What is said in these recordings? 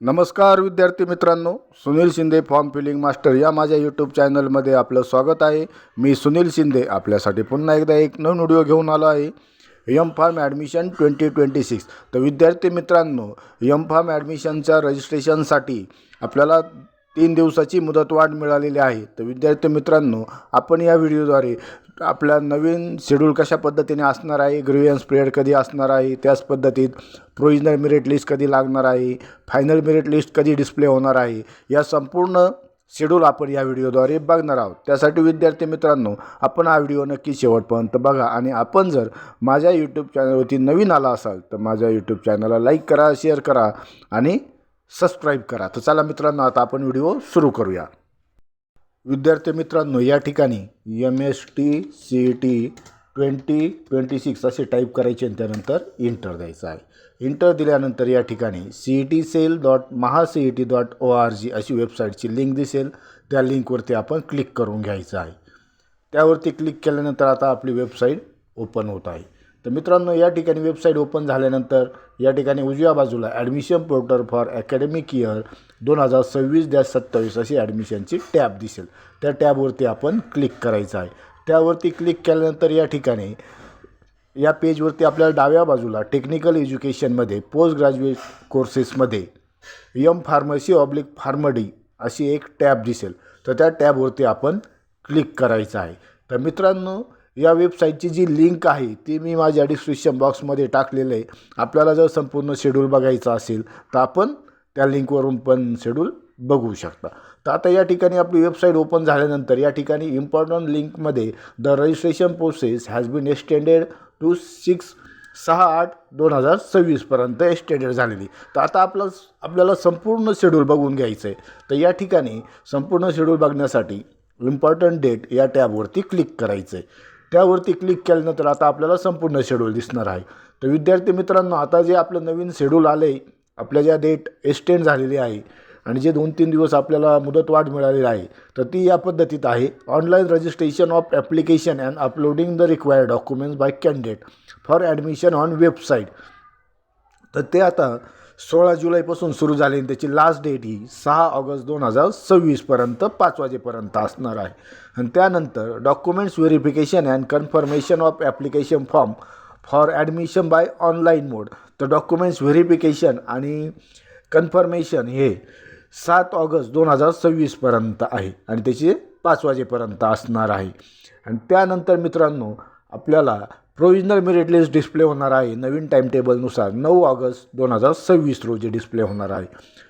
नमस्कार विद्यार्थी मित्रांनो, Sunil Shinde form filling master या माझ्या यूट्यूब चॅनलमध्ये आपलं स्वागत आहे। मी सुनील शिंदे आपल्यासाठी पुन्हा एकदा एक नवीन व्हिडिओ घेऊन आलो आहे। M pharm admission 2026। तर विद्यार्थी मित्रांनो, एम फार्म ॲडमिशनच्या रजिस्ट्रेशनसाठी आपल्याला 3 दिवसाची मुदतवाढ मिळालेली आहे। तर विद्यार्थी मित्रांनो, आपण या व्हिडिओद्वारे आपला नवीन शेड्यूल कशा पद्धतीने असणार आहे, ग्रीव्हन्स पिरियड कधी असणार आहे, त्याच पद्धतीत प्रोविजनल मेरिट लिस्ट कधी लागणार आहे, फायनल मेरिट लिस्ट कधी डिस्प्ले होणार आहे, या संपूर्ण शेड्यूल आपण या व्हिडिओद्वारे बघणार आहोत। त्यासाठी विद्यार्थी मित्रांनो, आपण हा व्हिडिओ नक्की शेवटपर्यंत बघा आणि आपण जर माझ्या यूट्यूब चॅनलवरती नवीन आला असाल तर माझ्या यूट्यूब चॅनलला लाईक करा, शेअर करा आणि सबस्क्राईब करा। तर चला मित्रांनो, आता आपण व्हिडिओ सुरू करूया। विद्यार्थी मित्रांनो, या ठिकाणी MST CET 2026 असे टाईप करायचे आणि त्यानंतर इंटर द्यायचं आहे। इंटर दिल्यानंतर या ठिकाणी cetcell.mahacet.org अशी वेबसाईटची लिंक दिसेल, त्या लिंकवरती आपण क्लिक करून घ्यायचं आहे। त्यावरती क्लिक केल्यानंतर आता आपली वेबसाईट ओपन होत आहे। तर मित्रांनो, या ठिकाणी वेबसाईट ओपन झाल्यानंतर या ठिकाणी उजव्या बाजूला admission portal for academic year 2026-27 अशी ॲडमिशनची टॅब दिसेल, त्या टॅबवरती आपण क्लिक करायचं आहे। त्यावरती क्लिक केल्यानंतर या ठिकाणी या पेजवरती आपल्याला डाव्या बाजूला टेक्निकल एज्युकेशनमध्ये पोस्ट ग्रॅज्युएट कोर्सेसमध्ये एम फार्मसी/फार्मडी अशी एक टॅब दिसेल, तर त्या टॅबवरती आपण क्लिक करायचं आहे। तर मित्रांनो, या वेबसाईटची जी लिंक आहे ती मी माझ्या डिस्क्रिप्शन बॉक्समध्ये टाकलेलं आहे। आपल्याला जर संपूर्ण शेड्यूल बघायचं असेल तर आपण त्या लिंकवरून पण शेड्यूल बघू शकता। तर आता या ठिकाणी आपली वेबसाईट ओपन झाल्यानंतर या ठिकाणी इम्पॉर्टंट लिंकमध्ये the registration process has been extended to 6/8/2026 पर्यंत एक्सटेंडेड झालेली। तर आता आपल्याला संपूर्ण शेड्यूल बघून घ्यायचं आहे। तर या ठिकाणी संपूर्ण शेड्यूल बघण्यासाठी इम्पॉर्टंट डेट या टॅबवरती क्लिक करायचं आहे। त्यावरती क्लिक केल्यानंतर आता आपल्याला संपूर्ण शेड्यूल दिसणार आहे। तर विद्यार्थी मित्रांनो, आता जे आपलं नवीन शेड्यूल आलं आहे, आपल्या ज्या डेट एक्सटेंड झालेली आहे आणि जे 2-3 दिवस आपल्याला मुदतवाढ मिळालेली आहे, तर ती या पद्धतीत आहे। Online registration of application and uploading the required documents by candidate for admission on website. तर ते आता 16 जुलैपासून सुरू झाले आणि त्याची लास्ट डेट ही 6 ऑगस्ट 2026 पर्यंत 5 वाजेपर्यंत असणार आहे। आणि त्यानंतर documents verification and confirmation of application form for admission by online mode. तर डॉक्युमेंट्स व्हेरिफिकेशन आणि कन्फर्मेशन हे 7 ऑगस्ट 2026 पर्यंत आहे आणि त्याचे 5 वाजेपर्यंत असणार आहे। आणि त्यानंतर मित्रांनो, आपल्याला प्रोविजनल मेरिट लिस्ट डिस्प्ले होणार आहे नवीन टाईम टेबलनुसार 9 ऑगस्ट 2026 रोजी डिस्प्ले होणार आहे।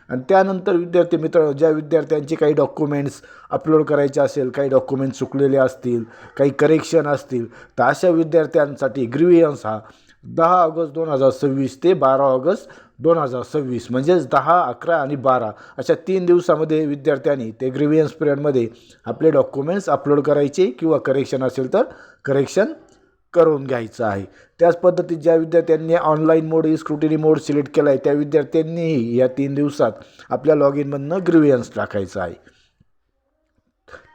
आणि त्यानंतर विद्यार्थी मित्र, ज्या विद्यार्थ्यांचे काही डॉक्युमेंट्स अपलोड करायचे असेल, काही डॉक्युमेंट्स चुकलेले असतील, काही करेक्शन असतील, तर अशा विद्यार्थ्यांसाठी ग्रीव्हन्स हा 10 ऑगस्ट 2026 ते 12 ऑगस्ट 2026 म्हणजेच 10, 11 आणि 12 अशा 3 दिवसामध्ये विद्यार्थ्यांनी ते ग्रीव्हन्स पिरियडमध्ये आपले डॉक्युमेंट्स अपलोड करायचे किंवा करेक्शन असेल तर करेक्शन करून घ्यायचं आहे। त्याच पद्धतीत ज्या विद्यार्थ्यांनी ऑनलाईन मोड स्क्रुटिनी मोड सिलेक्ट केला आहे त्या विद्यार्थ्यांनीही या 3 दिवसात आपल्या लॉग इनमधनं ग्रीव्हन्स टाकायचं आहे।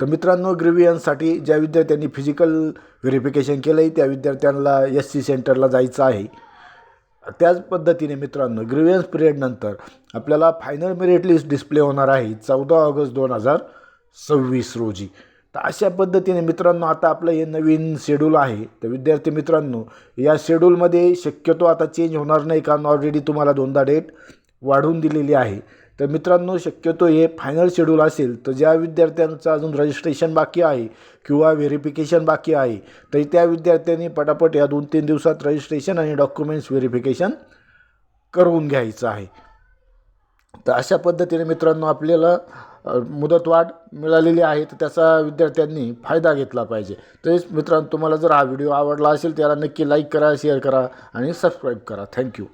तर मित्रांनो, ग्रीव्हन्ससाठी ज्या विद्यार्थ्यांनी फिजिकल व्हेरिफिकेशन केलं आहे त्या विद्यार्थ्यांना SC सेंटरला जायचं आहे। त्याच पद्धतीने मित्रांनो, ग्रीव्हन्स पिरियडनंतर आपल्याला फायनल मेरिट लिस्ट डिस्प्ले होणार आहे 14 ऑगस्ट 2026 रोजी। तर अशा पद्धतीने मित्रांनो, आता आपलं हे नवीन शेड्यूल आहे। तर विद्यार्थी मित्रांनो, या शेड्यूलमध्ये शक्यतो आता चेंज होणार नाही, कारण ऑलरेडी तुम्हाला 2दा डेट वाढवून दिलेली आहे। तर मित्रांनो, शक्यतो हे फायनल शेड्यूल असेल, तर ज्या विद्यार्थ्यांचं अजून रजिस्ट्रेशन बाकी आहे किंवा व्हेरिफिकेशन बाकी आहे, तर त्या विद्यार्थ्यांनी पटापट या 2-3 दिवसात रजिस्ट्रेशन आणि डॉक्युमेंट्स व्हेरिफिकेशन करून घ्यायचं आहे। तर अशा पद्धतीने मित्रांनो, आपल्याला मुदतवाढ मिळालेली आहे, तर त्याचा विद्यार्थ्यांनी फायदा घेतला पाहिजे। तसेच मित्रांनो, तुम्हाला जर हा व्हिडिओ आवडला असेल त्याला नक्की लाईक करा, शेअर करा आणि सबस्क्राईब करा। थँक्यू।